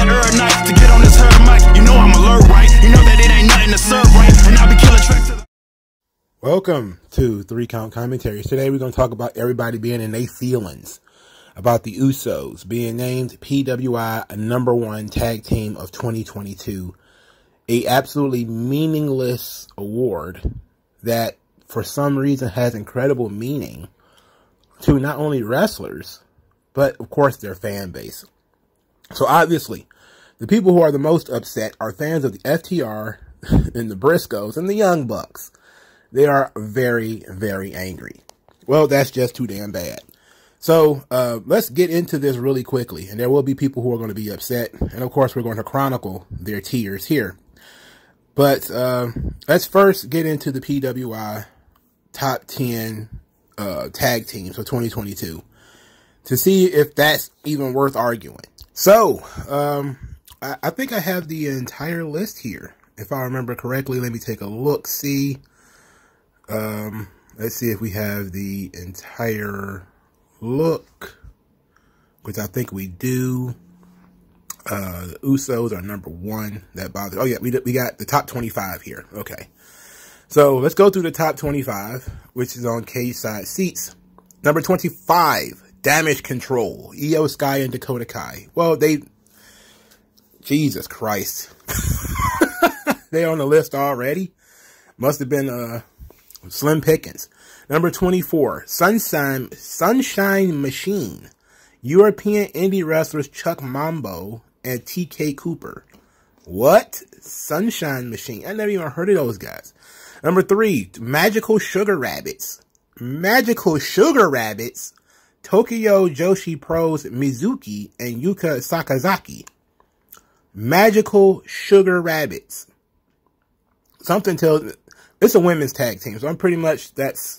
herb knife to get on this herb mic. You know I'm alert, right? You know that it ain't nothing to serve, right? And I'll be killing tracks to the... Welcome to 3 Count Commentaries. Today we're going to talk about everybody being in their feelings about the Usos being named PWI #1 tag team of 2022. A absolutely meaningless award that for some reason has incredible meaning to not only wrestlers, but of course their fan base. So obviously, the people who are the most upset are fans of the FTR and the Briscoes and the Young Bucks. They are very, very angry. Well, that's just too damn bad. So let's get into this really quickly. And there will be people who are going to be upset. And of course, we're going to chronicle their tears here. But let's first get into the PWI top 10 tag teams for 2022 to see if that's even worth arguing. So I think I have the entire list here. If I remember correctly, let me take a look, see. Let's see if we have the entire look, which I think we do. The Usos are #1. That bothers. Oh yeah, we got the top 25 here. Okay, so let's go through the top 25, which is on Cage Side Seats. Number 25, Damage Control, Io Sky and Dakota Kai. Well, Jesus Christ, they're on the list already. Must have been slim pickings. Number 24, Sunshine Machine, European indie wrestlers Chuck Mambo and TK Cooper. What? Sunshine Machine. I never even heard of those guys. Number 3, Magical Sugar Rabbits. Magical Sugar Rabbits, Tokyo Joshi Pros Mizuki and Yuka Sakazaki. Magical Sugar Rabbits. Something tells me it's a women's tag team, so I'm pretty much that's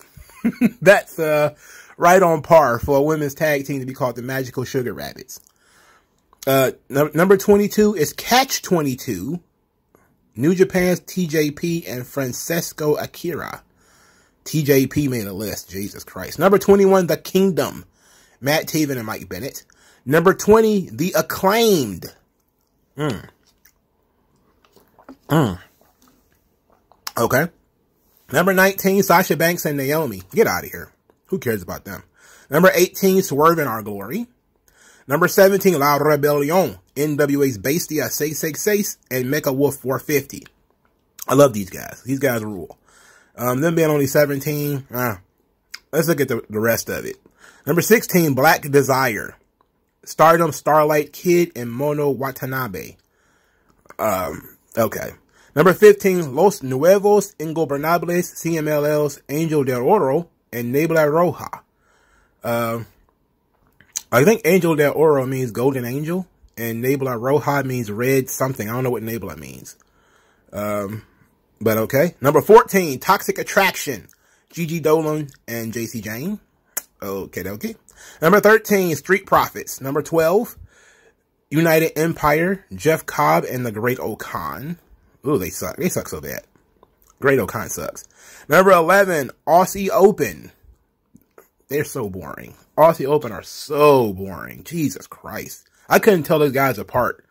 right on par for a women's tag team to be called the Magical Sugar Rabbits. Number 22 is Catch 22, New Japan's TJP and Francesco Akira. TJP made a list, Jesus Christ. Number 21, The Kingdom, Matt Taven and Mike Bennett. Number 20, The Acclaimed. Okay. Number 19, Sasha Banks and Naomi. Get out of here. Who cares about them? Number 18, Swerve in Our Glory. Number 17, La Rebellion, NWA's Bestia 666 and Mecha Wolf 450. I love these guys. These guys rule. Them being only 17, let's look at the rest of it. Number 16, Black Desire, Stardom Starlight Kid and Mono Watanabe. Okay. Number 15, Los Nuevos Ingobernables, CMLL's Angel del Oro and Nebula Roja. I think Angel del Oro means Golden Angel, and Nebula Roja means red something. I don't know what Nebula means. But okay. Number 14, Toxic Attraction, Gigi Dolan and JC Jane. Okay. Number 13, Street Profits. Number 12, United Empire, Jeff Cobb and the Great O'Khan. Ooh, they suck. They suck so bad. Great O'Khan sucks. Number 11, Aussie Open. They're so boring. Aussie Open are so boring. Jesus Christ. I couldn't tell those guys apart.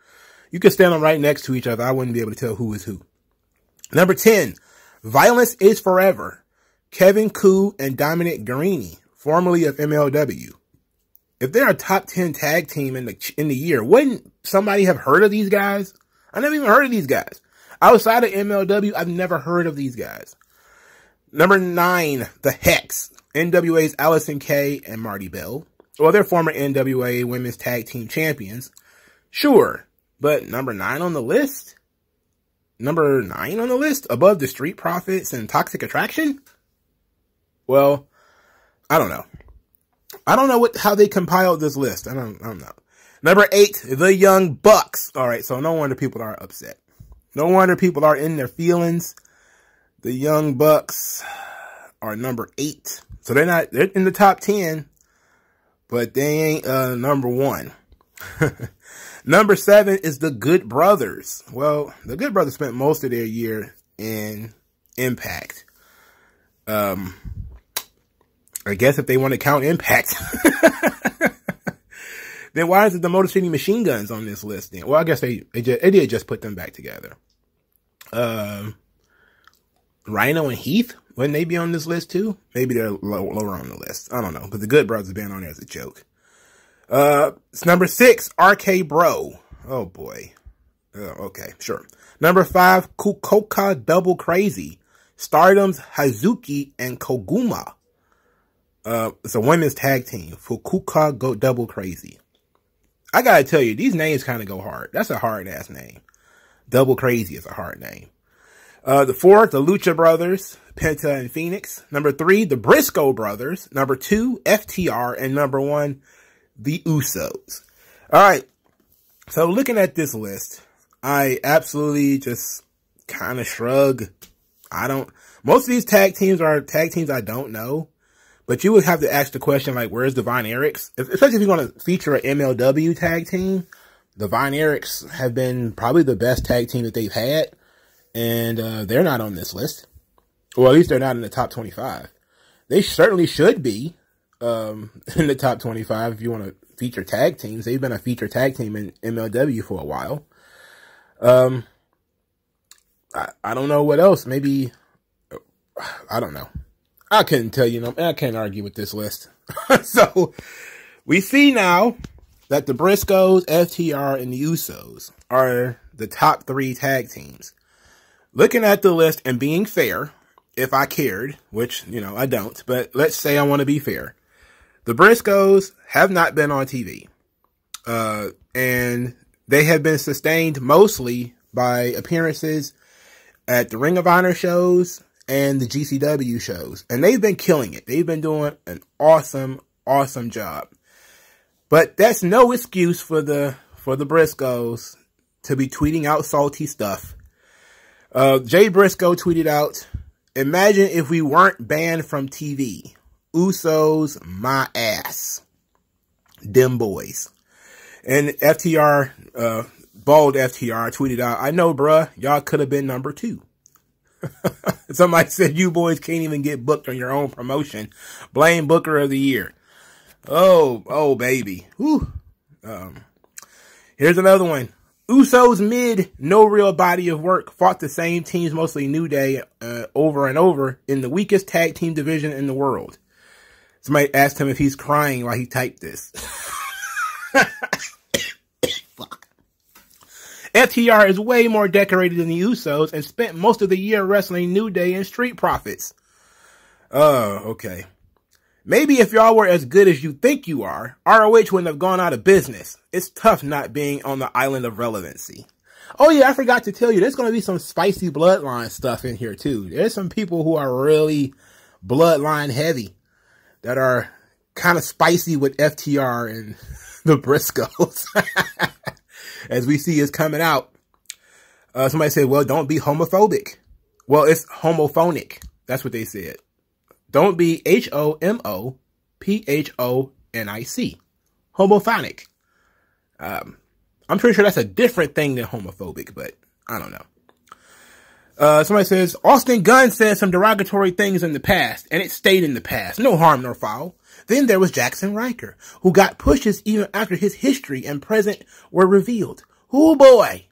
You could stand them right next to each other. I wouldn't be able to tell who is who. Number 10, Violence is Forever, Kevin Koo and Dominic Garrini, formerly of MLW. If they're a top 10 tag team in the year, wouldn't somebody have heard of these guys? I never even heard of these guys. Outside of MLW, I've never heard of these guys. Number 9, The Hex, NWA's Allison Kay and Marty Bell. Well, they're former NWA Women's Tag Team Champions. Sure, but number 9 on the list? Number 9 on the list? Above the Street Profits and Toxic Attraction? Well, I don't know. I don't know how they compiled this list. I don't know. Number 8, The Young Bucks. All right, so no wonder people are upset. No wonder people are in their feelings. The Young Bucks are number 8. So they're in the top 10, but they ain't number 1. Number 7 is the Good Brothers. Well, the Good Brothers spent most of their year in Impact. I guess if they want to count Impact. Then why is it the Motor City Machine Guns on this list then? Well, I guess they did just put them back together. Rhino and Heath, wouldn't they be on this list too? Maybe they're lower on the list. I don't know. But the Good Brothers been on there as a joke. It's number 6, RK Bro. Oh boy. Okay, sure. Number 5, Kukoka Double Crazy. Stardom's Hazuki and Koguma. It's a women's tag team. Fukuoka Go Double Crazy. I gotta tell you, these names kind of go hard. That's a hard ass name. Double Crazy is a hard name. The 4, the Lucha Brothers, Penta and Phoenix. Number 3, the Briscoe Brothers. Number 2, FTR. And number 1, the Usos. Alright. So looking at this list, I absolutely just kind of shrug. Most of these tag teams are tag teams I don't know. But you would have to ask the question, like, where's the Von Erichs? Especially if you're going to feature an MLW tag team. The Von Erichs have been probably the best tag team that they've had. And they're not on this list. Or at least they're not in the top 25. They certainly should be in the top 25 if you want to feature tag teams. They've been a feature tag team in MLW for a while. I don't know what else. Maybe, I don't know. I couldn't tell you. I can't argue with this list. So, we see now that the Briscoes, FTR, and the Usos are the top 3 tag teams. Looking at the list and being fair, if I cared, which, I don't, but let's say I want to be fair. The Briscoes have not been on TV. And they have been sustained mostly by appearances at the Ring of Honor shows and the GCW shows. And they've been killing it. They've been doing an awesome, awesome job. But that's no excuse for the Briscoes to be tweeting out salty stuff. Jay Briscoe tweeted out, "Imagine if we weren't banned from TV. Usos, my ass. Them boys." And FTR, bald FTR tweeted out, "I know, bruh, y'all could have been number 2. Somebody said, "You boys can't even get booked on your own promotion. Blame Booker of the Year." Oh, baby. Whew. Here's another one. Usos mid, no real body of work, fought the same teams, mostly New Day, over and over in the weakest tag team division in the world. Somebody asked him if he's crying while he typed this. Fuck. FTR is way more decorated than the Usos and spent most of the year wrestling New Day and Street Profits. Okay. Maybe if y'all were as good as you think you are, ROH wouldn't have gone out of business. It's tough not being on the island of relevancy. Oh yeah, I forgot to tell you, there's going to be some spicy bloodline stuff in here too. There's some people who are really bloodline heavy that are kind of spicy with FTR and the Briscoes. As we see is coming out. Somebody said, well, don't be homophobic. Well, it's homophonic. That's what they said. Don't be HOMOPHONIC. Homophonic. I'm pretty sure that's a different thing than homophobic, but I don't know. Somebody says, Austin Gunn said some derogatory things in the past, and it stayed in the past. No harm nor foul. Then there was Jackson Riker, who got pushes even after his history and present were revealed. Oh boy.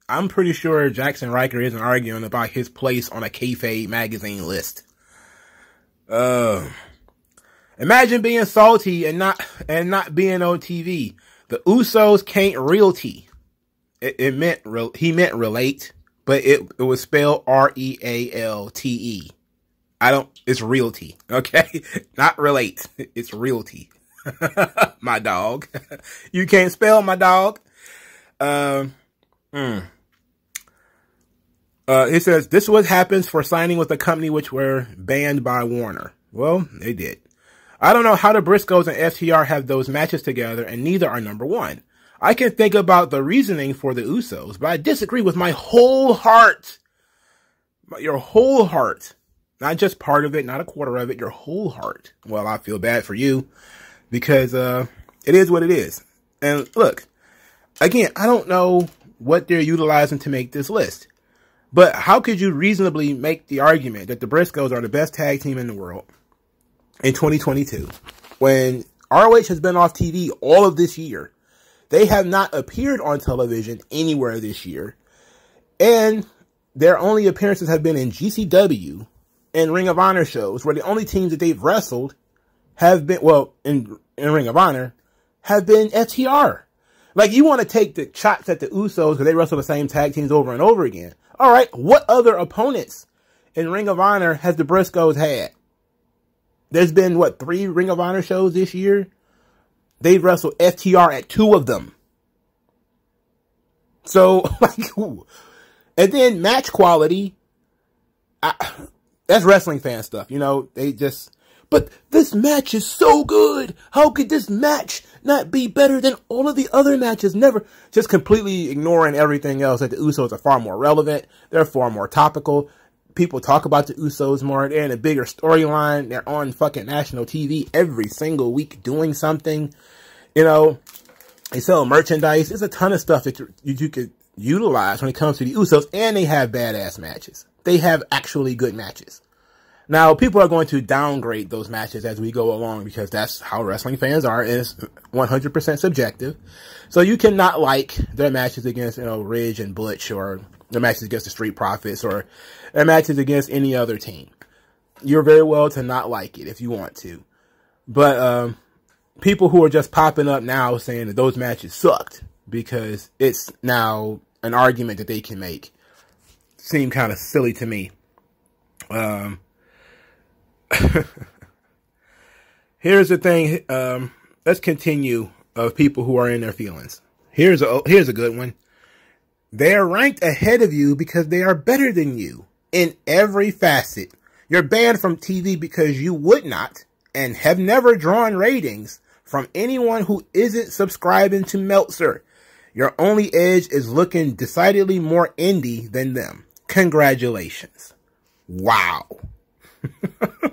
I'm pretty sure Jackson Riker isn't arguing about his place on a kayfabe magazine list. Imagine being salty and not being on TV. The Usos can't realty. He meant relate, but it was spelled REALTE. It's realty, okay? Not relate. It's realty. My dog. You can't spell my dog. It says, this is what happens for signing with a company which were banned by Warner. Well, they did. I don't know how the Briscoes and FTR have those matches together, and neither are number 1. I can think about the reasoning for the Usos, but I disagree with my whole heart. Your whole heart. Not just part of it, not a quarter of it, your whole heart. Well, I feel bad for you, because it is what it is. And look, again, I don't know what they're utilizing to make this list. But how could you reasonably make the argument that the Briscoes are the best tag team in the world in 2022 when ROH has been off TV all of this year. They have not appeared on television anywhere this year. And their only appearances have been in GCW and Ring of Honor shows, where the only teams that they've wrestled have been, well, in Ring of Honor, have been FTR. Like, you want to take the shots at the Usos because they wrestle the same tag teams over and over again. All right, what other opponents in Ring of Honor has the Briscoes had? There's been, what, 3 Ring of Honor shows this year? They've wrestled FTR at 2 of them. So, like, ooh. And then match quality, that's wrestling fan stuff, you know, they just, but this match is so good. How could this match not be better than all of the other matches? Never, just completely ignoring everything else, that the Usos are far more relevant. They're far more topical. People talk about the Usos more. They're in a bigger storyline. They're on fucking national TV every single week doing something. You know, they sell merchandise. There's a ton of stuff that you could utilize when it comes to the Usos, and they have badass matches. They have actually good matches. Now, people are going to downgrade those matches as we go along because that's how wrestling fans are. It's 100% subjective. So you cannot like their matches against, you know, Ridge and Butch, or their matches against the Street Profits, or their matches against any other team. You're very well to not like it if you want to. But people who are just popping up now saying that those matches sucked because it's now an argument that they can make seem kind of silly to me. Here's the thing. Let's continue of people who are in their feelings. Here's a good one. They are ranked ahead of you because they are better than you in every facet. You're banned from TV because you would not and have never drawn ratings from anyone who isn't subscribing to Meltzer. Your only edge is looking decidedly more indie than them. Congratulations. Wow.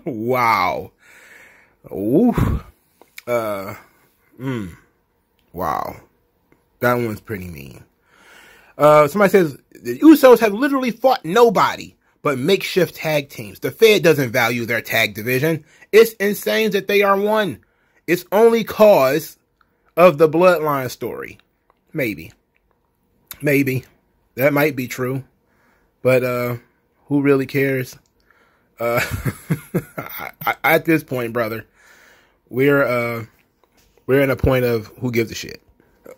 Wow. Ooh. Wow. That one's pretty mean. Somebody says, the Usos have literally fought nobody but makeshift tag teams. The Fed doesn't value their tag division. It's insane that they are one. It's only cause of the Bloodline story. Maybe. Maybe. That might be true. But, who really cares? At this point, brother, we're in a point of who gives a shit.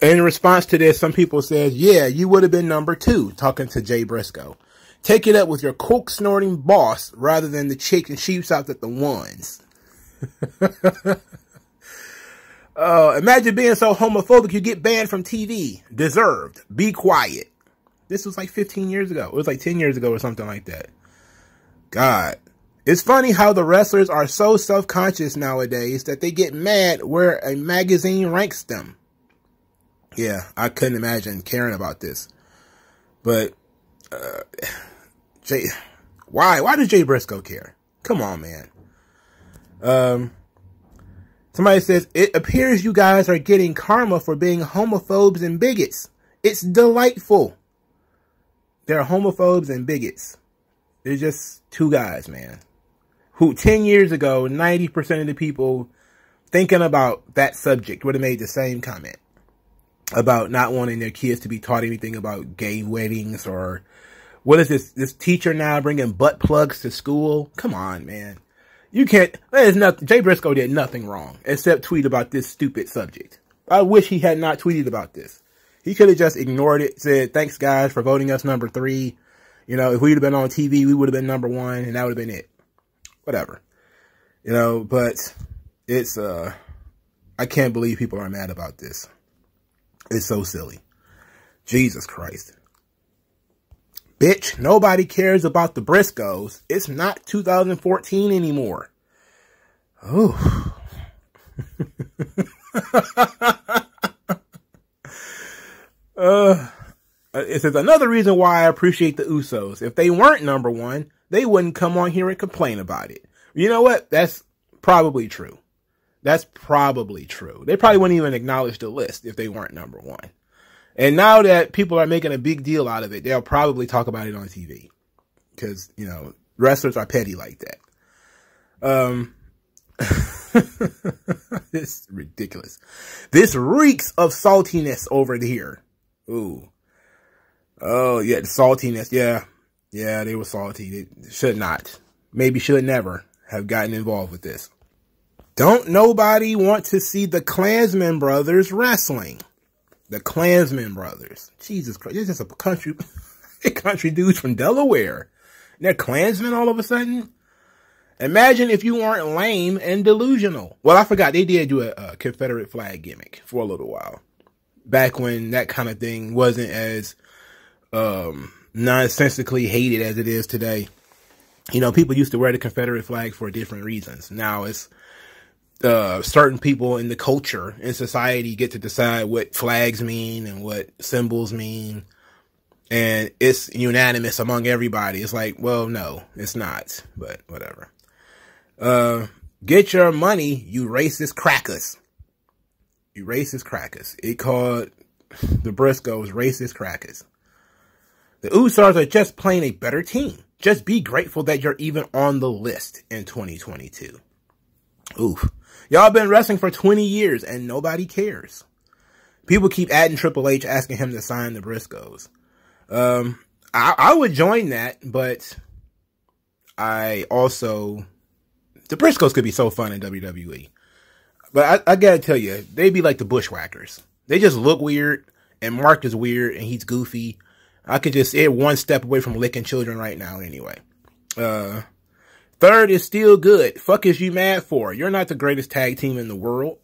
In response to this, some people said, yeah, you would have been number 2, talking to Jay Briscoe. Take it up with your coke snorting boss rather than the chick and sheeps out at the ones. Imagine being so homophobic you get banned from TV. Deserved. Be quiet. This was like 15 years ago. It was like 10 years ago or something like that. God. It's funny how the wrestlers are so self-conscious nowadays that they get mad where a magazine ranks them. Yeah, I couldn't imagine caring about this. But, why does Jay Briscoe care? Come on, man. Somebody says, it appears you guys are getting karma for being homophobes and bigots. It's delightful. They're homophobes and bigots. They're just 2 guys, man. Who 10 years ago, 90% of the people thinking about that subject would have made the same comment about not wanting their kids to be taught anything about gay weddings, or what is this teacher now bringing butt plugs to school? Come on, man. You can't, there's nothing, Jay Briscoe did nothing wrong except tweet about this stupid subject. I wish he had not tweeted about this. He could have just ignored it, said, thanks guys for voting us number 3. You know, if we'd have been on TV, we would have been number 1 and that would have been it. Whatever. You know, but it's, I can't believe people are mad about this. It's so silly. Jesus Christ. Bitch, nobody cares about the Briscoes. It's not 2014 anymore. Oh. It says, another reason why I appreciate the Usos. If they weren't number 1, they wouldn't come on here and complain about it. You know what? That's probably true. That's probably true. They probably wouldn't even acknowledge the list if they weren't number 1. And now that people are making a big deal out of it, they'll probably talk about it on TV. Because, you know, wrestlers are petty like that. It's ridiculous. This reeks of saltiness over here. Ooh. Oh, yeah, the saltiness. Yeah. Yeah, they were salty. They should not. Maybe should never have gotten involved with this. Don't nobody want to see the Klansmen brothers wrestling. The Klansmen brothers. Jesus Christ. They're just a country dudes from Delaware. And they're Klansmen all of a sudden. Imagine if you weren't lame and delusional. Well, I forgot. They did do a Confederate flag gimmick for a little while. Back when that kind of thing wasn't as nonsensically hated as it is today. You know, people used to wear the Confederate flag for different reasons. Now it's certain people in the culture in society get to decide what flags mean and what symbols mean. And it's unanimous among everybody. It's like, well, no, it's not, but whatever. Get your money, you racist crackers. You racist crackers. It called the Briscoes racist crackers. The Usos are just playing a better team. Just be grateful that you're even on the list in 2022. Oof. Y'all been wrestling for 20 years and nobody cares. People keep adding Triple H, asking him to sign the Briscoes. I would join that, but I also, the Briscoes could be so fun in WWE. But I gotta tell you, they be like the Bushwhackers. They just look weird, and Mark is weird, and he's goofy. I could just say one step away from licking children right now anyway. Third is still good. Fuck is you mad for? You're not the greatest tag team in the world.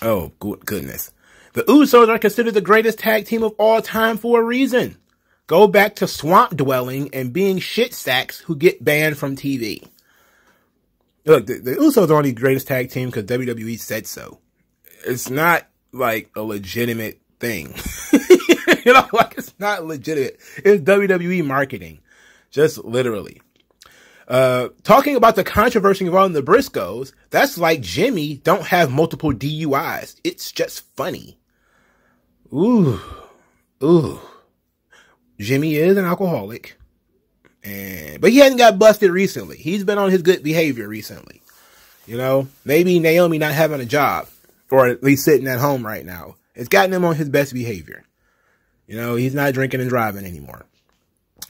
Oh, goodness. The Usos are considered the greatest tag team of all time for a reason. Go back to swamp dwelling and being shit sacks who get banned from TV. Look, the Usos are only the greatest tag team because WWE said so. It's not like a legitimate thing. You know, like it's not legitimate. It's WWE marketing. Just literally. Talking about the controversy involving the Briscoes, that's like Jimmy don't have multiple DUIs. It's just funny. Ooh. Jimmy is an alcoholic. But he hasn't got busted recently. He's been on his good behavior recently. You know, maybe Naomi not having a job, or at least sitting at home right now, it's gotten him on his best behavior. You know, he's not drinking and driving anymore.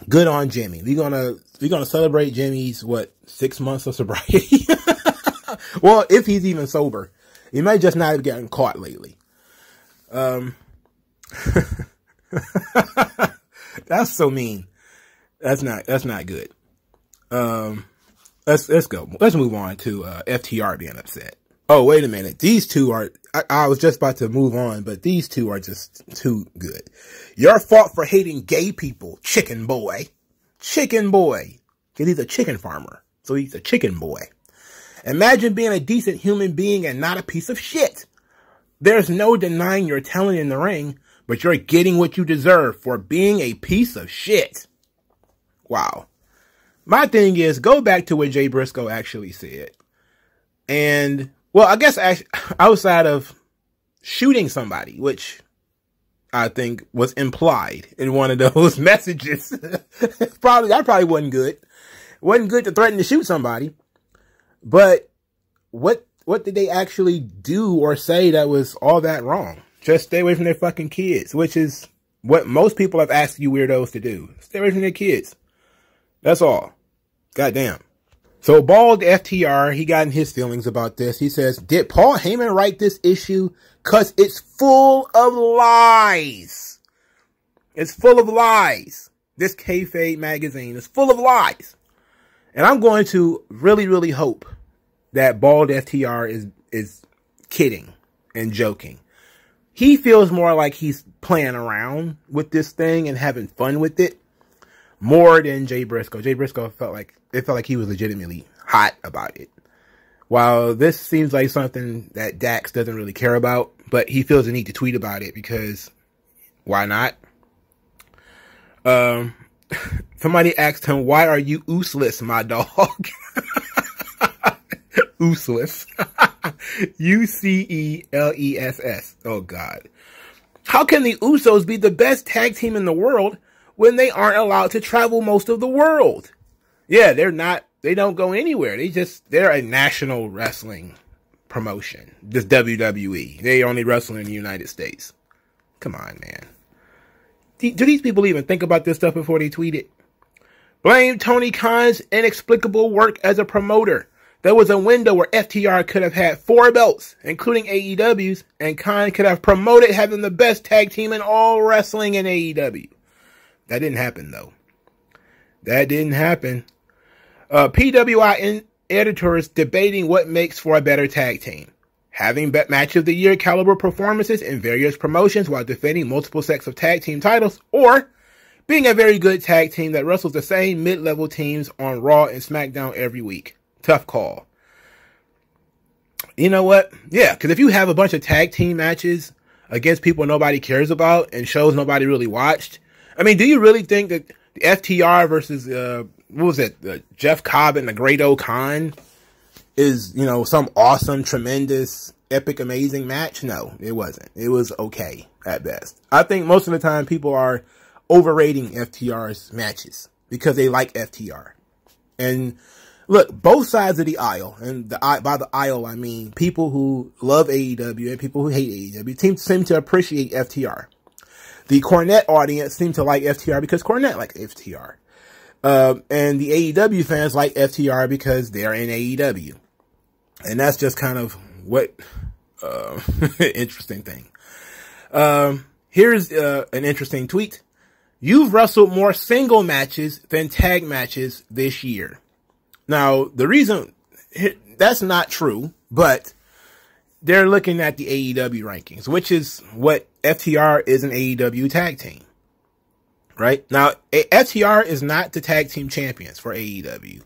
Good on Jimmy. We're gonna celebrate Jimmy's 6 months of sobriety. Well, if he's even sober, he might just not have gotten caught lately. That's so mean. That's not good. Let's go. Let's move on to FTR being upset. Oh, wait a minute. These two are, I was just about to move on, but these two are just too good. Your fault for hating gay people, chicken boy. Chicken boy. Because he's a chicken farmer. So he's a chicken boy. Imagine being a decent human being and not a piece of shit. There's no denying your talent in the ring, but you're getting what you deserve for being a piece of shit. Wow. My thing is, go back to what Jay Briscoe actually said. And, well, I guess outside of shooting somebody, which I think was implied in one of those messages. That probably wasn't good. Wasn't good to threaten to shoot somebody. But what did they actually do or say that was all that wrong? Just stay away from their fucking kids, which is what most people have asked you weirdos to do. Stay away from their kids. That's all. Goddamn. So Bald FTR, he got in his feelings about this. He says, did Paul Heyman write this issue? Cause it's full of lies. It's full of lies. This kayfabe magazine is full of lies. And I'm going to really, really hope that Bald FTR is kidding and joking. He feels more like he's playing around with this thing and having fun with it more than Jay Briscoe. Jay Briscoe felt like he was legitimately hot about it. While this seems like something that Dax doesn't really care about, but he feels the need to tweet about it because why not? Somebody asked him, why are you useless, my dog? Useless. U-C-E-L-E-S-S. Oh, God. How can the Usos be the best tag team in the world when they aren't allowed to travel most of the world? Yeah, they're not They don't go anywhere. They're a national wrestling promotion. This WWE. They only wrestle in the United States. Come on, man. Do these people even think about this stuff before they tweet it? Blame Tony Khan's inexplicable work as a promoter. There was a window where FTR could have had 4 belts, including AEW's, and Khan could have promoted having the best tag team in all wrestling in AEW. That didn't happen, though. That didn't happen. PWI editors debating what makes for a better tag team. Having match of the year caliber performances in various promotions while defending multiple sets of tag team titles, or being a very good tag team that wrestles the same mid-level teams on Raw and SmackDown every week. Tough call. You know what? Yeah, because if you have a bunch of tag team matches against people nobody cares about and shows nobody really watched, I mean, do you really think that the FTR versus, what was it, Jeff Cobb and the Great O'Khan is, you know, some awesome, tremendous, epic, amazing match? No, it wasn't. It was okay at best. I think most of the time people are overrating FTR's matches because they like FTR. And look, both sides of the aisle, and by the aisle I mean people who love AEW and people who hate AEW, seem to appreciate FTR. The Cornette audience seem to like FTR because Cornette likes FTR. And the AEW fans like FTR because they're in AEW. And that's just kind of what, interesting thing. Here's an interesting tweet. You've wrestled more single matches than tag matches this year. Now, the reason that's not true, but they're looking at the AEW rankings, which is what FTR is, an AEW tag team. Right? Now, FTR is not the tag team champions for AEW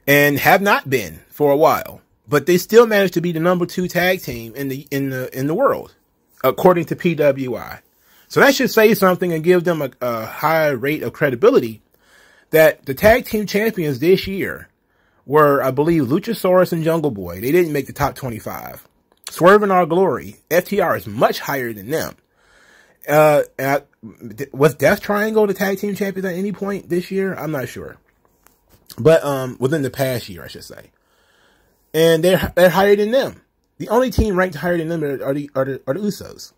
and have not been for a while, but they still managed to be the number 2 tag team in the world, according to PWI. So that should say something and give them a high rate of credibility that the tag team champions this year were, I believe, Luchasaurus and Jungle Boy. They didn't make the top 25. Swerve in Our Glory, FTR is much higher than them. Was Death Triangle the tag team champions at any point this year? I'm not sure. But, within the past year, I should say. And they're higher than them. The only team ranked higher than them are the Usos.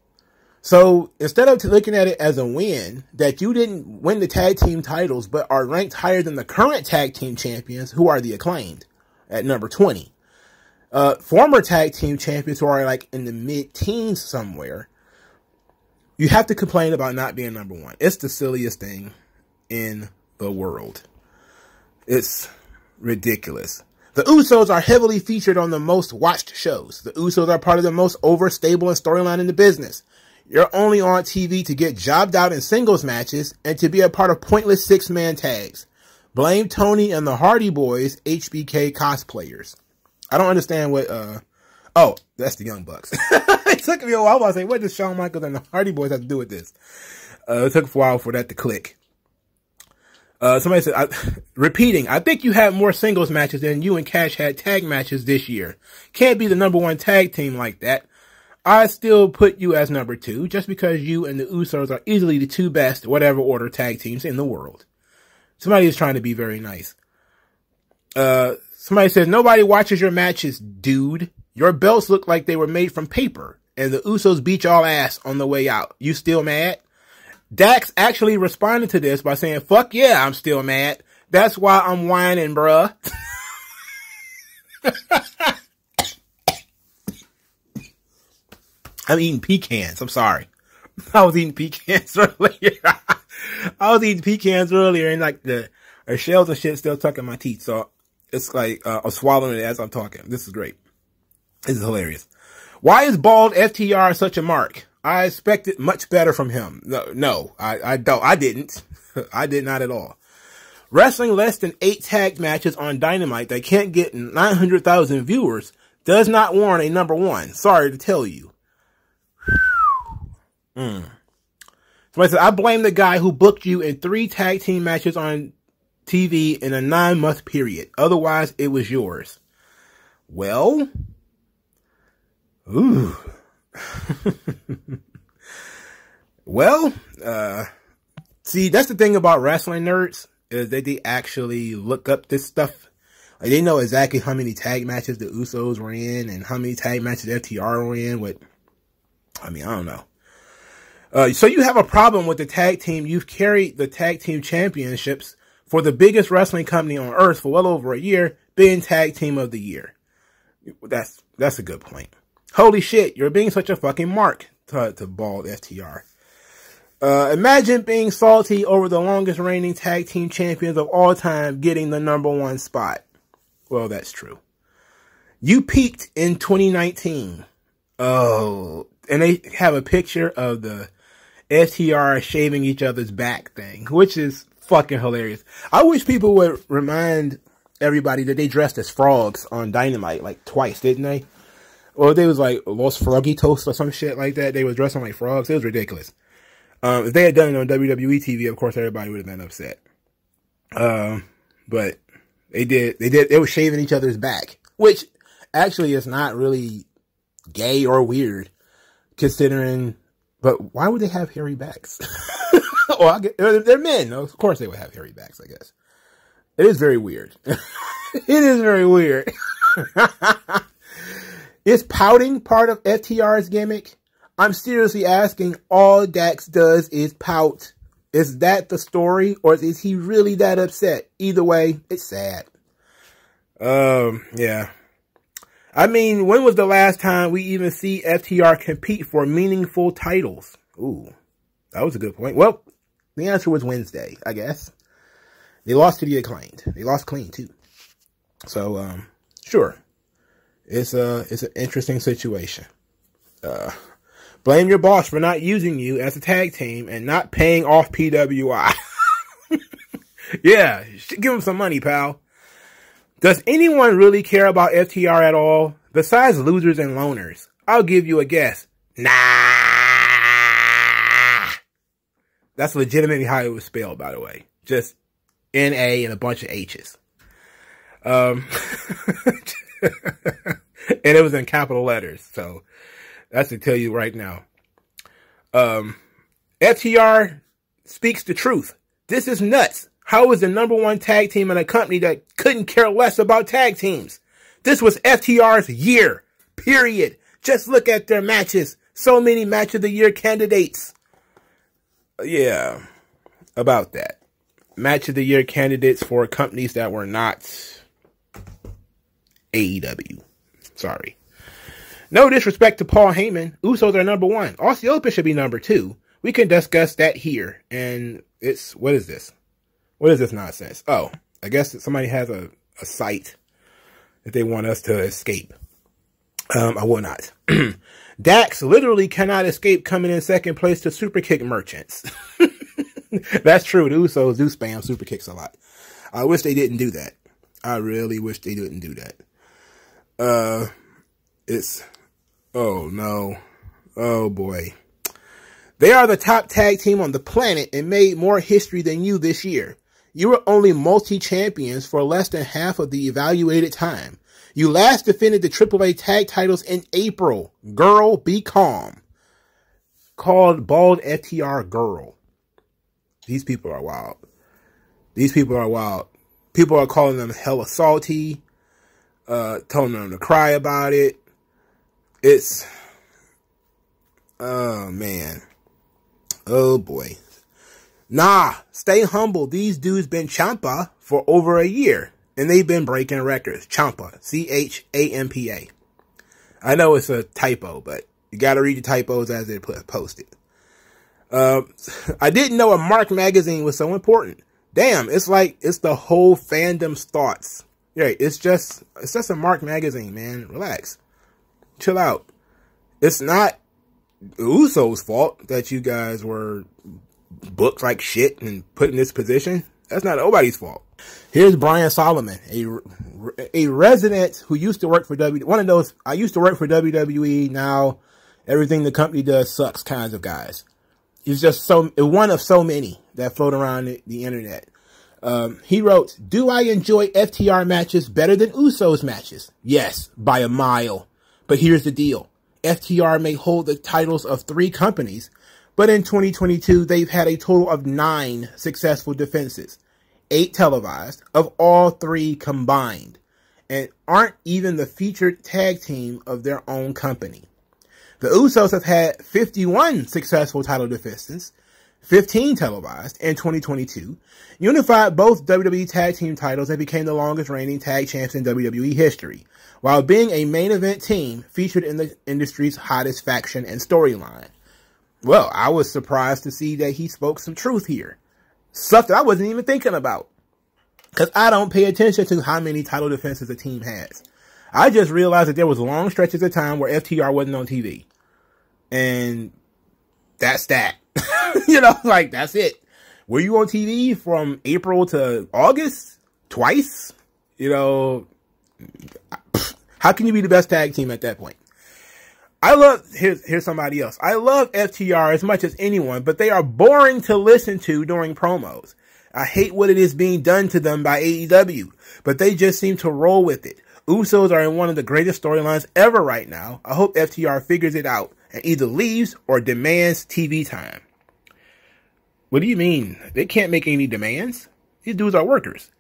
So instead of looking at it as a win that you didn't win the tag team titles, but are ranked higher than the current tag team champions, who are the Acclaimed at number 20, former tag team champions who are like in the mid-teens somewhere, you have to complain about not being number 1. It's the silliest thing in the world. It's ridiculous. The Usos are heavily featured on the most watched shows. The Usos are part of the most overstable and storyline in the business. You're only on TV to get jobbed out in singles matches and to be a part of pointless 6-man tags. Blame Tony and the Hardy Boys, HBK cosplayers. I don't understand what, oh, that's the Young Bucks. It took me a while. I was like, what does Shawn Michaels and the Hardy Boys have to do with this? It took a while for that to click. Somebody said, repeating, I think you had more singles matches than you and Cash had tag matches this year. Can't be the number 1 tag team like that. I still put you as number 2 just because you and the Usos are easily the 2 best, whatever order, tag teams in the world. Somebody is trying to be very nice. Somebody says, nobody watches your matches, dude. Your belts look like they were made from paper, and the Usos beat y'all ass on the way out. You still mad? Dax actually responded to this by saying, fuck yeah, I'm still mad. That's why I'm whining, bruh. I'm eating pecans. I'm sorry. I was eating pecans earlier. And like the shells and shit still stuck in my teeth. So it's like, I'm swallowing it as I'm talking. This is great. This is hilarious. Why is bald FTR such a mark? I expected much better from him. No, I don't. I didn't. I did not at all. Wrestling less than 8 tag matches on Dynamite that can't get 900,000 viewers does not warrant a number 1. Sorry to tell you. Somebody said, I blame the guy who booked you in 3 tag team matches on TV in a 9-month period. Otherwise, it was yours. Well, ooh. Well, see, that's the thing about wrestling nerds, is that they actually look up this stuff Like, they know exactly how many tag matches the Usos were in and how many tag matches FTR were in. I don't know. So you have a problem with the tag team. You've carried the tag team championships for the biggest wrestling company on earth for well over a year, being tag team of the year. That's a good point. Holy shit, you're being such a fucking mark to bald FTR. Imagine being salty over the longest reigning tag team champions of all time getting the #1 spot. Well, that's true. You peaked in 2019. Oh, and they have a picture of the FTR shaving each other's back thing, which is fucking hilarious. I wish people would remind everybody that they dressed as frogs on Dynamite like twice, didn't they? Or they was like Los Frogitos or some shit like that. They was dressing like frogs. It was ridiculous. If they had done it on WWE TV, of course everybody would have been upset. But they were shaving each other's back, which actually is not really gay or weird, considering. But why would they have hairy backs? Well, they're men. Of course they would have hairy backs, I guess. It is very weird. It is very weird. Is pouting part of FTR's gimmick? I'm seriously asking. All Dax does is pout. Is that the story, or is he really that upset? Either way, it's sad. Yeah. I mean, when was the last time we even see FTR compete for meaningful titles? Ooh, that was a good point. Well, the answer was Wednesday, I guess. They lost to the Acclaimed. They lost clean, too. So, sure. It's an interesting situation. Blame your boss for not using you as a tag team and not paying off PWI. Yeah, give him some money, pal. Does anyone really care about FTR at all? Besides losers and loners. I'll give you a guess. Nah. That's legitimately how it was spelled, by the way. Just N-A and a bunch of H's. And it was in capital letters. So that's to tell you right now. FTR speaks the truth. This is nuts. How is the #1 tag team in a company that couldn't care less about tag teams? This was FTR's year. Period. Just look at their matches. So many match of the year candidates. Yeah, about that. Match of the year candidates for companies that were not AEW. Sorry. No disrespect to Paul Heyman. Usos are #1. Aussie Open should be #2. We can discuss that here. And what is this? What is this nonsense? Oh, I guess somebody has a site that they want us to escape. I will not. Dax literally cannot escape coming in second place to Superkick merchants. That's true. The Usos do spam Superkicks a lot. I wish they didn't do that. I really wish they didn't do that. Oh no. Oh boy. They are the top tag team on the planet and made more history than you this year. You were only multi-champions for less than half of the evaluated time. You last defended the AAA tag titles in April. Girl, be calm. Called Bald FTR Girl. These people are wild. These people are wild. People are calling them hella salty. Telling them to cry about it. It's... Oh, man. Oh, boy. Nah, stay humble. These dudes been Ciampa for over a year. And they've been breaking records. Ciampa. C-H-A-M-P-A. I know it's a typo, but you gotta read the typos as they're posted. I didn't know a Mark magazine was so important. Damn, it's like it's the whole fandom's thoughts. Yeah, it's just a Mark magazine, man. Relax. Chill out. It's not Uso's fault that you guys were booked like shit and put in this position. That's not nobody's fault. Here's Brian Solomon, a resident who used to work for one of those, I used to work for WWE, now everything the company does sucks kinds of guys. He's just one of so many that float around the internet. He wrote, do I enjoy FTR matches better than Usos matches? Yes, by a mile. But here's the deal. FTR may hold the titles of 3 companies, but in 2022, they've had a total of 9 successful defenses, 8 televised, of all 3 combined. and aren't even the featured tag team of their own company. The Usos have had 51 successful title defenses, 15 televised in 2022, unified both WWE tag team titles and became the longest reigning tag champs in WWE history, while being a main event team featured in the industry's hottest faction and storyline. Well, I was surprised to see that he spoke some truth here. Stuff that I wasn't even thinking about. Because I don't pay attention to how many title defenses a team has. I just realized that there was long stretches of time where FTR wasn't on TV. And that's that. You know, like, that's it. Were you on TV from April to August? Twice? You know, how can you be the best tag team at that point? Here's somebody else. I love FTR as much as anyone, but they are boring to listen to during promos. I hate what it is being done to them by AEW, but they just seem to roll with it. Usos are in one of the greatest storylines ever right now. I hope FTR figures it out and either leaves or demands TV time. What do you mean? They can't make any demands. These dudes are workers.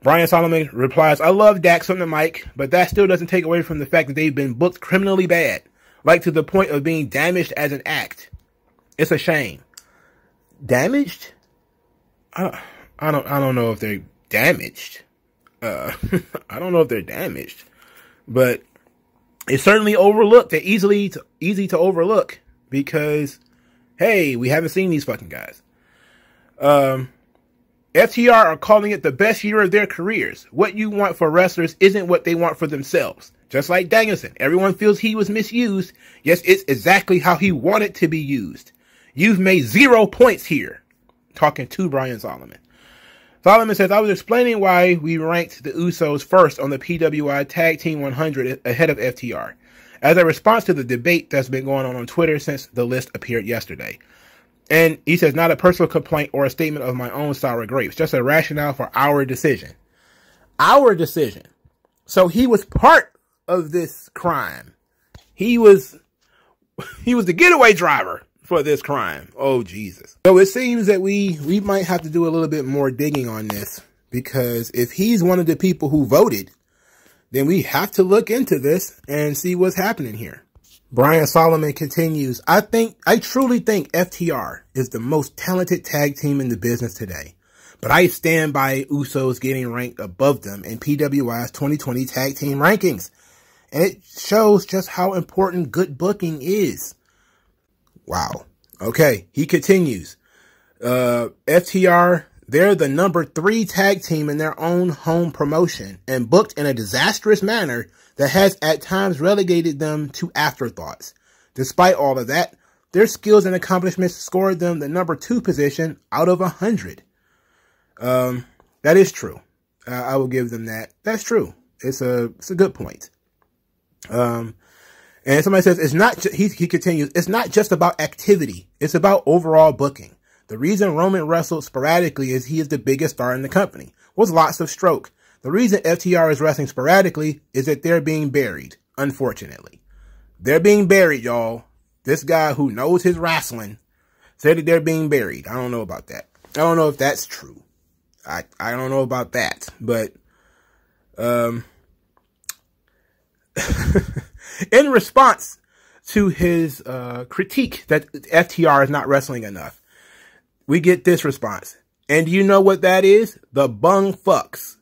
Brian Solomon replies, I love Dax on the mic, but that still doesn't take away from the fact that they've been booked criminally bad, like to the point of being damaged as an act. It's a shame. Damaged? I don't know if they're damaged. I don't know if they're damaged, but it's certainly overlooked. They're easy to overlook because, hey, we haven't seen these fucking guys. FTR are calling it the best year of their careers. What you want for wrestlers isn't what they want for themselves. Just like Danielson, everyone feels he was misused. Yes, it's exactly how he wanted to be used. You've made 0 points here. Talking to Brian Solomon. Solomon says, I was explaining why we ranked the Usos first on the PWI Tag Team 100 ahead of FTR, as a response to the debate that's been going on Twitter since the list appeared yesterday. And he says, not a personal complaint or a statement of my own sour grapes, just a rationale for our decision. Our decision. So he was part of this crime. He was the getaway driver for this crime. Oh, Jesus. So it seems that we might have to do a little bit more digging on this, because if he's one of the people who voted, then we have to look into this and see what's happening here. Brian Solomon continues, I truly think FTR is the most talented tag team in the business today, but I stand by Usos getting ranked above them in PWI's 2020 tag team rankings. And it shows just how important good booking is. Wow. Okay. He continues. FTR, they're the number 3 tag team in their own home promotion and booked in a disastrous manner that has at times relegated them to afterthoughts. Despite all of that, their skills and accomplishments scored them the number 2 position out of 100. That is true. I will give them that. That's true. It's a good point. And somebody says, it's not, he continues, it's not just about activity. It's about overall booking. The reason Roman wrestled sporadically is he is the biggest star in the company, with lots of stroke. The reason FTR is wrestling sporadically is that they're being buried, unfortunately. They're being buried, y'all. This guy who knows his wrestling said that they're being buried. I don't know about that. I don't know if that's true. I don't know about that, but, in response to his critique that FTR is not wrestling enough, we get this response. And you know what that is? The bung fucks.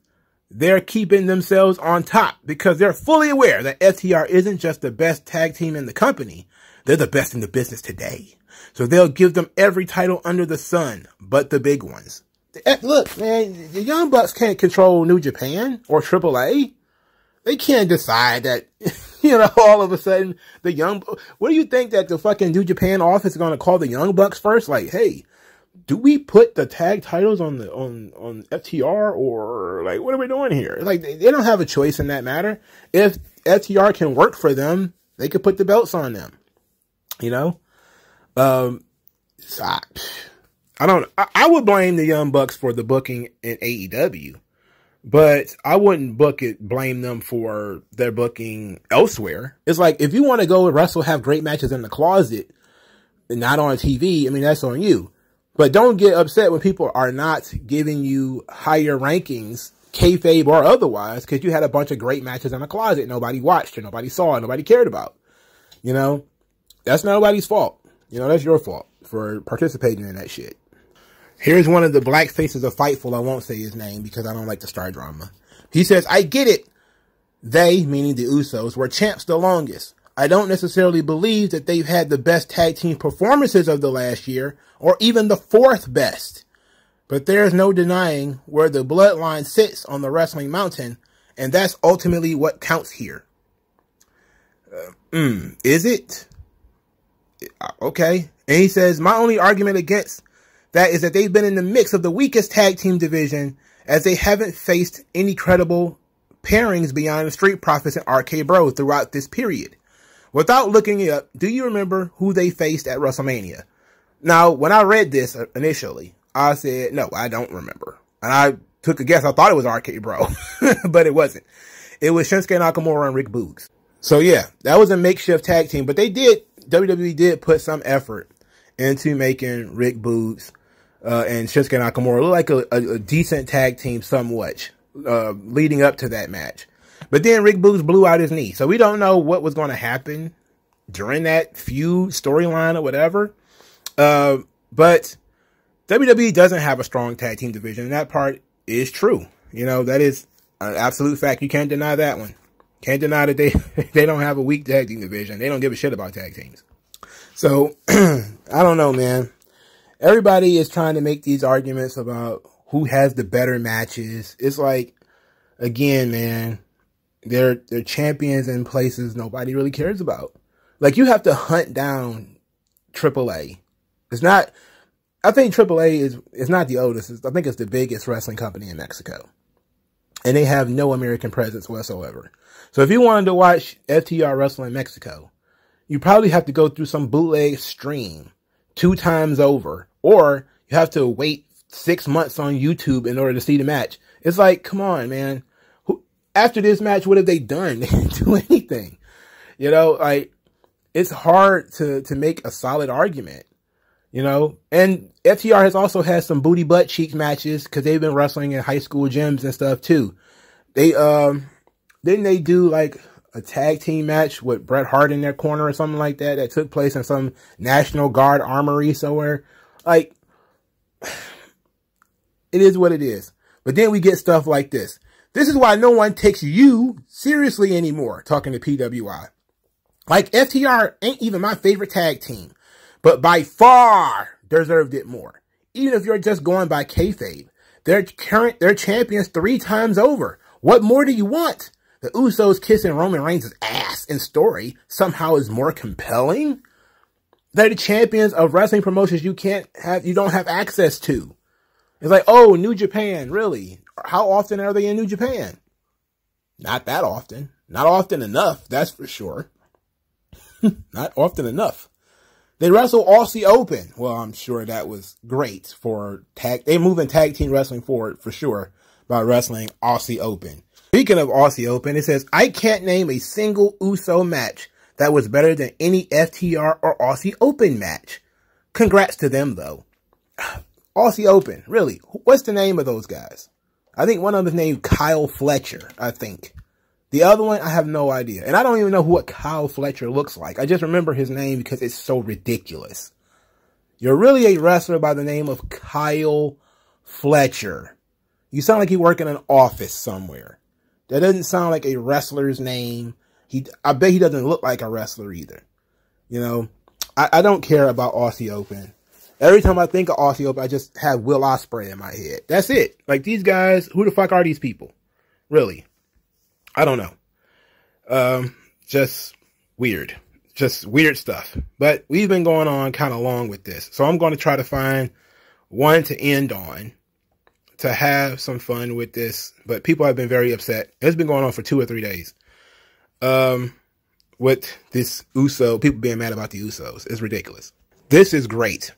They're keeping themselves on top because they're fully aware that FTR isn't just the best tag team in the company. They're the best in the business today. So they'll give them every title under the sun, but the big ones. Look, man, the Young Bucks can't control New Japan or AAA. They can't decide that, you know, all of a sudden what do you think that the fucking New Japan office is going to call the Young Bucks first? Like, hey, do we put the tag titles on FTR, or like, what are we doing here? Like, they don't have a choice in that matter. If FTR can work for them, they could put the belts on them, you know? So I would blame the Young Bucks for the booking in AEW. But I wouldn't blame them for their booking elsewhere. It's like, if you want to go wrestle, have great matches in the closet and not on TV, I mean, that's on you. But don't get upset when people are not giving you higher rankings kayfabe or otherwise, because you had a bunch of great matches in the closet nobody watched or nobody saw and nobody cared about. You know, that's nobody's fault. You know, that's your fault for participating in that shit. Here's one of the black faces of Fightful. I won't say his name because I don't like to start drama. He says, I get it. They, meaning the Usos, were champs the longest. I don't necessarily believe that they've had the best tag team performances of the last year, or even the fourth best. But there's no denying where the bloodline sits on the wrestling mountain, and that's ultimately what counts here. Is it? Okay. And he says, my only argument against that is that they've been in the mix of the weakest tag team division, as they haven't faced any credible pairings beyond the Street Profits and RK Bro throughout this period. Without looking it up, do you remember who they faced at WrestleMania? Now, when I read this initially, I said, no, I don't remember. And I took a guess. I thought it was RK Bro, but it wasn't. It was Shinsuke Nakamura and Rick Boogs. So yeah, that was a makeshift tag team, but WWE did put some effort into making Rick Boogs and Shinsuke Nakamura look like a decent tag team somewhat, leading up to that match. But then Rick Boogs blew out his knee. So we don't know what was going to happen during that feud storyline or whatever. But WWE doesn't have a strong tag team division. And that part is true. You know, that is an absolute fact. You can't deny that one. Can't deny that they don't have a weak tag team division. They don't give a shit about tag teams. So, I don't know, man. Everybody is trying to make these arguments about who has the better matches. It's like, again, man, they're champions in places nobody really cares about. Like, you have to hunt down AAA. It's not, I think AAA is not the oldest. I think it's the biggest wrestling company in Mexico. And they have no American presence whatsoever. So if you wanted to watch FTR wrestle in Mexico, you probably have to go through some bootleg stream 2 times over. Or you have to wait 6 months on YouTube in order to see the match. It's like, come on, man. After this match, what have they done? They didn't do anything. You know, like, it's hard to make a solid argument. You know, and FTR has also had some booty butt cheeks matches because they've been wrestling in high school gyms and stuff too. They, didn't they do like a tag team match with Bret Hart in their corner or something like that took place in some National Guard armory somewhere? Like, it is what it is. But then we get stuff like this. This is why no one takes you seriously anymore, talking to PWI. Like, FTR ain't even my favorite tag team, but by far deserved it more. Even if you're just going by kayfabe, they're champions 3 times over. What more do you want? The Usos kissing Roman Reigns' ass in story somehow is more compelling. They're the champions of wrestling promotions you don't have access to. It's like, oh, New Japan, really? How often are they in New Japan? Not that often. Not often enough, that's for sure. Not often enough. They wrestle Aussie Open. Well, I'm sure that was great for they're moving tag team wrestling forward for sure by wrestling Aussie Open. Speaking of Aussie Open, it says, I can't name a single Uso match that was better than any FTR or Aussie Open match. Congrats to them, though. Aussie Open, really? What's the name of those guys? I think one of them is named Kyle Fletcher, I think. The other one, I have no idea. And I don't even know what Kyle Fletcher looks like. I just remember his name because it's so ridiculous. You're really a wrestler by the name of Kyle Fletcher. You sound like you work in an office somewhere. That doesn't sound like a wrestler's name. I bet he doesn't look like a wrestler either. You know, I don't care about Aussie Open. Every time I think of Aussie Open, I just have Will Ospreay in my head. That's it. Like, these guys, who the fuck are these people? Really? I don't know. Just weird. Just weird stuff. But we've been going on kind of long with this. So I'm going to try to find one to end on, to have some fun with this. But people have been very upset. It's been going on for 2 or 3 days. With this Uso, people being mad about the Usos. It's ridiculous. This is great.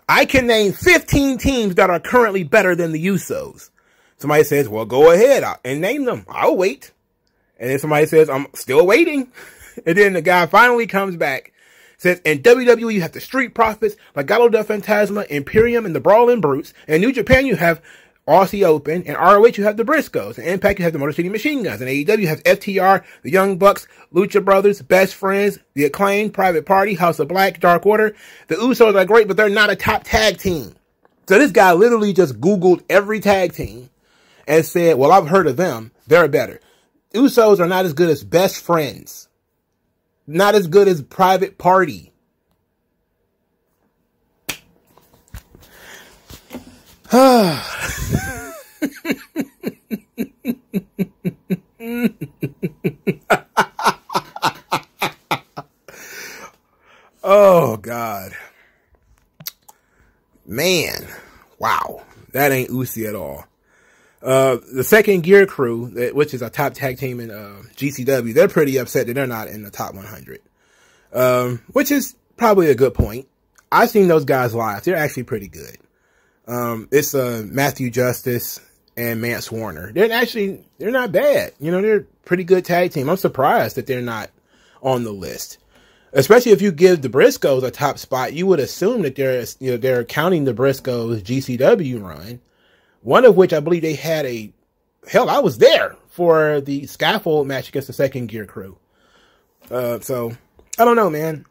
I can name 15 teams that are currently better than the Usos. Somebody says, well, go ahead and name them. I'll wait. And then somebody says, I'm still waiting. And then the guy finally comes back, says, in WWE, you have the Street Profits, Legado del Fantasma, Imperium, and the Brawling Brutes. In New Japan, you have Aussie Open, and ROH you have the Briscoes, and Impact you have the Motor City Machine Guns, and AEW you have FTR, the Young Bucks, Lucha Brothers, Best Friends, The Acclaimed, Private Party, House of Black, Dark Order. The Usos are great, but they're not a top tag team. So this guy literally just Googled every tag team and said, well, I've heard of them. They're better. Usos are not as good as Best Friends. Not as good as Private Party. Oh, God. Man. Wow. That ain't Usi at all. The Second Gear Crew, which is a top tag team in GCW, they're pretty upset that they're not in the top 100. Which is probably a good point. I've seen those guys live. They're actually pretty good. It's Matthew Justice and Mance Warner. They're not bad. You know, they're a pretty good tag team. I'm surprised that they're not on the list. Especially if you give the Briscoes a top spot, you would assume that they're counting the Briscoes GCW run. One of which I believe they had I was there for the scaffold match against the Second Gear Crew. So I don't know, man.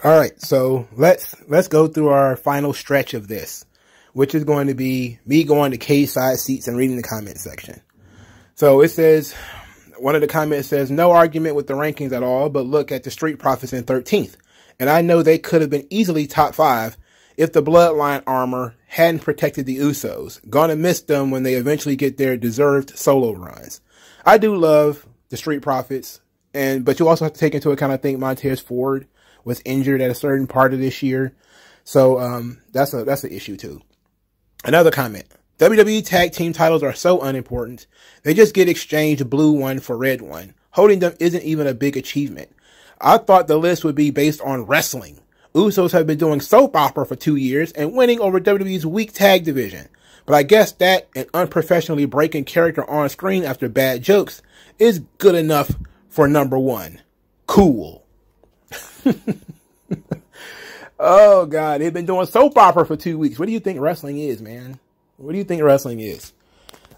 All right. So let's go through our final stretch of this, which is going to be me going to cage side seats and reading the comment section. So it says, one of the comments says, no argument with the rankings at all, but look at the Street Profits in 13th. And I know they could have been easily top 5 if the Bloodline armor hadn't protected the Usos. Gonna miss them when they eventually get their deserved solo runs. I do love the Street Profits, but you also have to take into account, I think Montez Ford was injured at a certain part of this year. So that's an issue too. Another comment. WWE tag team titles are so unimportant. They just get exchanged blue one for red one. Holding them isn't even a big achievement. I thought the list would be based on wrestling. Usos have been doing soap opera for 2 years and winning over WWE's weak tag division. But I guess that and unprofessionally breaking character on screen after bad jokes is good enough for number 1. Cool. Oh, God. They've been doing soap opera for 2 weeks. What do you think wrestling is, man? What do you think wrestling is?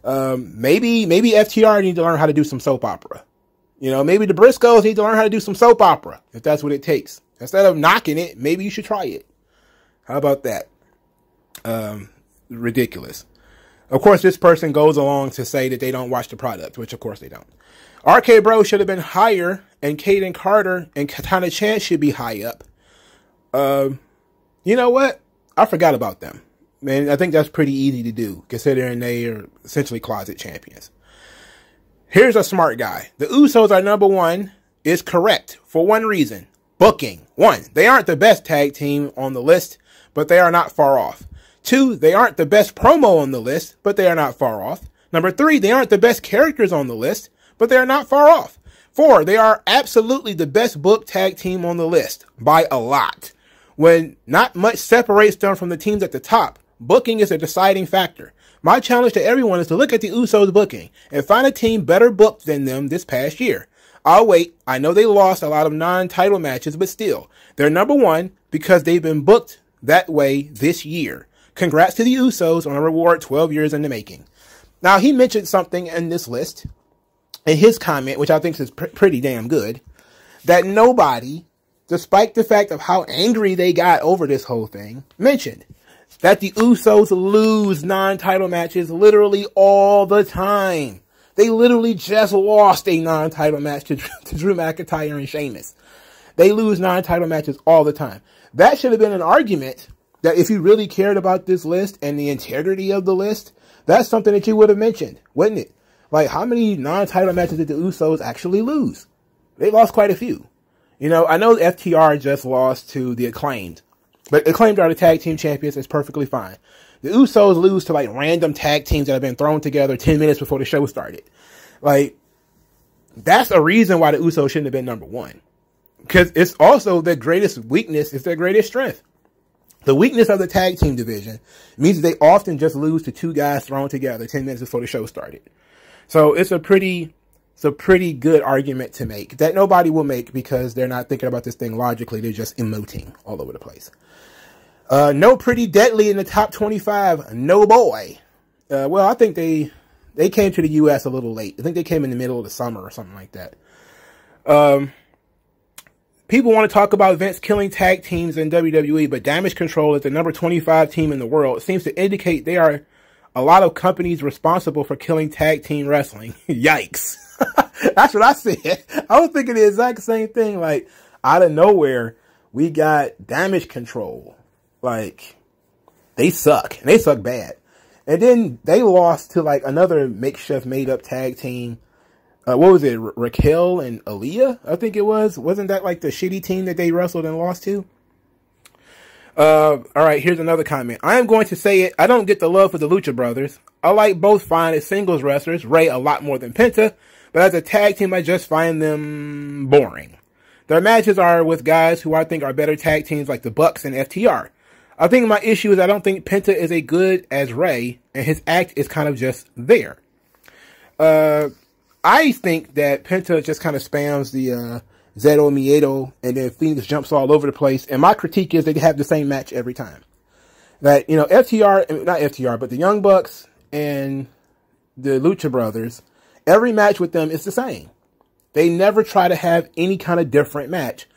Maybe FTR need to learn how to do some soap opera. You know, maybe the Briscoes need to learn how to do some soap opera, if that's what it takes. Instead of knocking it, maybe you should try it. How about that? Ridiculous. Of course, this person goes along to say that they don't watch the product, which of course they don't. RK Bro should have been higher, and Caden Carter and Katana Chance should be high up. You know what? I forgot about them. Man, I think that's pretty easy to do, considering they are essentially closet champions. Here's a smart guy. The Usos are number 1 is correct for one reason. Booking. 1, they aren't the best tag team on the list, but they are not far off. 2, they aren't the best promo on the list, but they are not far off. Number 3, they aren't the best characters on the list, but they are not far off. 4, they are absolutely the best booked tag team on the list, by a lot. When not much separates them from the teams at the top, booking is a deciding factor. My challenge to everyone is to look at the Usos booking and find a team better booked than them this past year. I'll wait. I know they lost a lot of non-title matches, but still, they're number 1 because they've been booked that way this year. Congrats to the Usos on a reward 12 years in the making. Now, he mentioned something in this list, in his comment, which I think is pretty damn good, that nobody, despite the fact of how angry they got over this whole thing, mentioned that the Usos lose non-title matches literally all the time. They literally just lost a non-title match to Drew McIntyre and Sheamus. They lose non-title matches all the time. That should have been an argument that if you really cared about this list and the integrity of the list, that's something that you would have mentioned, wouldn't it? Like, how many non-title matches did the Usos actually lose? They lost quite a few. You know, I know FTR just lost to the Acclaimed, but Acclaimed are the tag team champions. It's perfectly fine. The Usos lose to like random tag teams that have been thrown together 10 minutes before the show started. Like, that's a reason why the Usos shouldn't have been number 1. Because it's also their greatest weakness is their greatest strength. The weakness of the tag team division means that they often just lose to 2 guys thrown together 10 minutes before the show started. So it's a pretty good argument to make that nobody will make because they're not thinking about this thing logically. They're just emoting all over the place. No Pretty Deadly in the top 25. No boy. Well, I think they came to the U.S. a little late. I think they came in the middle of the summer or something like that. People want to talk about Vince killing tag teams in WWE, but Damage Control is the number 25 team in the world. It seems to indicate they are a lot of companies responsible for killing tag team wrestling. Yikes. That's what I said. I was thinking the exact same thing. Like, out of nowhere, we got Damage Control. Like, they suck. And they suck bad. And then they lost to, like, another makeshift made-up tag team. What was it? Raquel and Aaliyah, I think it was. Wasn't that, like, the shitty team that they wrestled and lost to? All right, here's another comment. I am going to say it. I don't get the love for the Lucha Brothers. I like both fine as singles wrestlers, Ray a lot more than Penta, but as a tag team, I just find them boring. Their matches are with guys who I think are better tag teams like the Bucks and FTR. I think my issue is I don't think Penta is as good as Ray, and his act is kind of just there. I think that Penta just kind of spams the Zero Miedo, and then Phoenix jumps all over the place. And my critique is they have the same match every time. That, you know, FTR, not FTR, but the Young Bucks and the Lucha Brothers, every match with them is the same. They never try to have any kind of different match.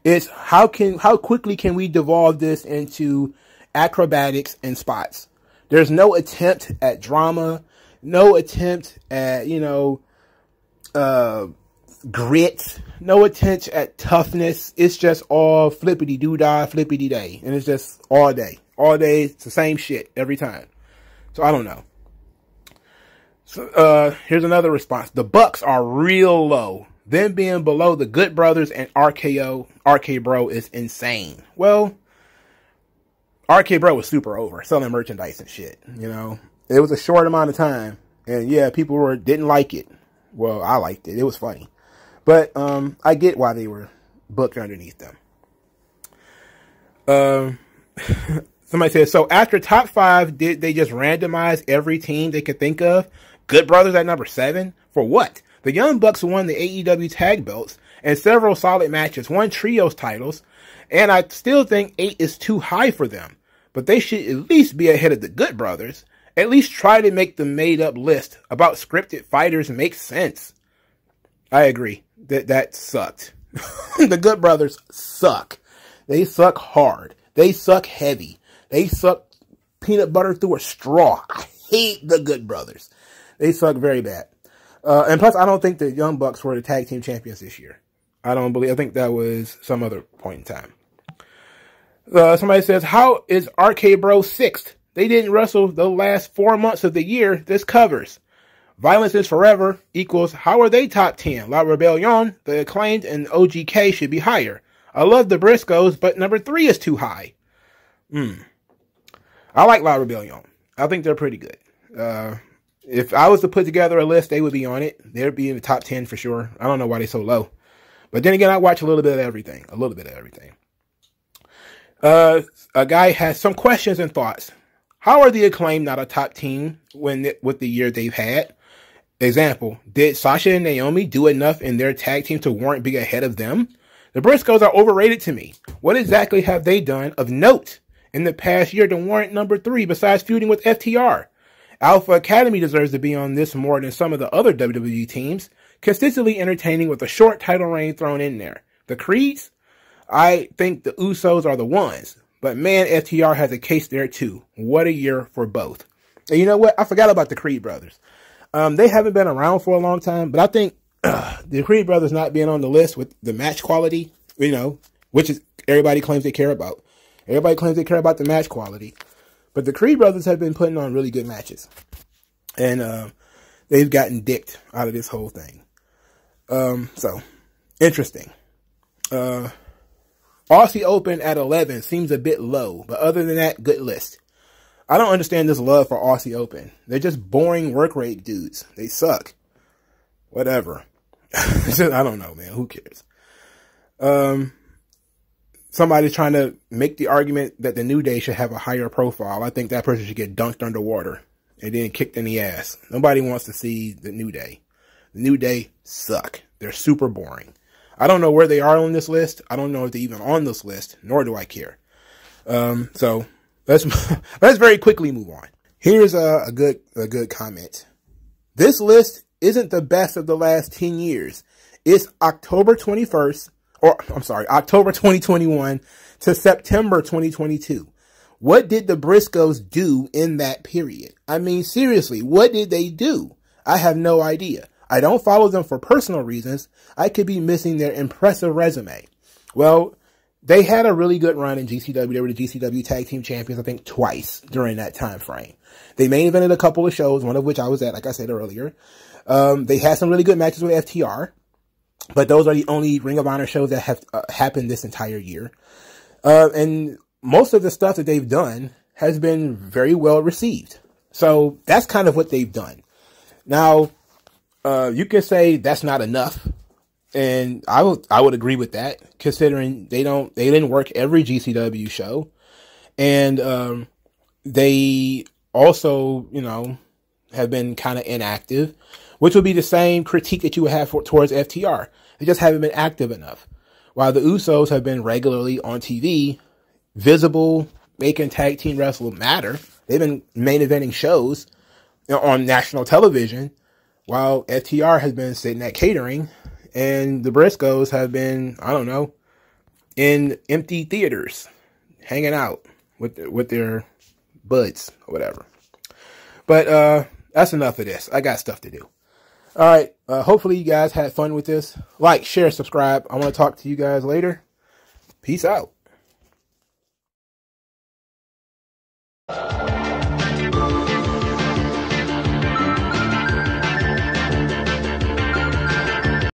It's how quickly can we devolve this into acrobatics and spots? There's no attempt at drama, no attempt at, you know, grit, no attempt at toughness. It's just all flippity doo-dah, flippity day. And it's just all day. All day, it's the same shit every time. So I don't know. So here's another response. The Bucks are real low. Them being below the Good Brothers and RK Bro is insane. Well, RK Bro was super over, selling merchandise and shit. You know, it was a short amount of time, and yeah, people didn't like it. Well, I liked it. It was funny, but I get why they were booked underneath them. Somebody says, so after top 5, did they just randomize every team they could think of? Good Brothers at number 7 for what? The Young Bucks won the AEW tag belts and several solid matches, won trios titles, and I still think 8 is too high for them. But they should at least be ahead of the Good Brothers. At least try to make the made-up list about scripted fighters make sense. I agree. That sucked. The Good Brothers suck. They suck hard. They suck heavy. They suck peanut butter through a straw. I hate the Good Brothers. They suck very bad. And plus, I don't think the Young Bucks were the tag team champions this year. I think that was some other point in time. Somebody says, how is RK Bro 6th? They didn't wrestle the last 4 months of the year. This covers. Violence is Forever equals, how are they top 10? La Rebellion, the Acclaimed, and OGK should be higher. I love the Briscoes, but number 3 is too high. I like La Rebellion. I think they're pretty good. If I was to put together a list, they would be on it. They'd be in the top 10 for sure. I don't know why they're so low. But then again, I watch a little bit of everything. A guy has some questions and thoughts. How are the Acclaimed not a top team with the year they've had? Example, did Sasha and Naomi do enough in their tag team to warrant being ahead of them? The Briscoes are overrated to me. What exactly have they done of note in the past year to warrant number 3 besides feuding with FTR? Alpha Academy deserves to be on this more than some of the other WWE teams, consistently entertaining with a short title reign thrown in there. The Creeds? I think the Usos are the ones. But man, FTR has a case there too. What a year for both. And you know what? I forgot about the Creed brothers. They haven't been around for a long time, but I think the Creed brothers not being on the list with the match quality, you know, which is everybody claims they care about. Everybody claims they care about the match quality. But the Creed brothers have been putting on really good matches. And they've gotten dicked out of this whole thing. So, interesting. Aussie Open at 11 seems a bit low, but other than that, good list. I don't understand this love for Aussie Open. They're just boring work rate dudes. They suck. Whatever. I don't know, man. Who cares? Somebody's trying to make the argument that the New Day should have a higher profile. I think that person should get dunked underwater and then kicked in the ass. Nobody wants to see the New Day. The New Day suck. They're super boring. I don't know where they are on this list. I don't know if they're even on this list, nor do I care. So let's very quickly move on. Here's a good comment. This list isn't the best of the last 10 years. It's October 2021 to September 2022. What did the Briscoes do in that period? I mean, seriously, what did they do? I have no idea. I don't follow them for personal reasons. I could be missing their impressive resume. Well, they had a really good run in GCW. They were the GCW Tag Team Champions, I think, twice during that time frame. They main evented a couple of shows, one of which I was at, like I said earlier. They had some really good matches with FTR, but those are the only Ring of Honor shows that have happened this entire year. And most of the stuff that they've done has been very well received. So that's kind of what they've done. Now, you could say that's not enough. And I would agree with that, considering they didn't work every GCW show. And, they also, you know, have been kind of inactive, which would be the same critique that you would have towards FTR. They just haven't been active enough. While the Usos have been regularly on TV, visible, making tag team wrestling matter. They've been main eventing shows on national television, while FTR has been sitting at catering, and the Briscoes have been, I don't know, in empty theaters, hanging out with their buds or whatever. But that's enough of this. I got stuff to do. All right. Hopefully you guys had fun with this. Like, share, subscribe. I want to talk to you guys later. Peace out.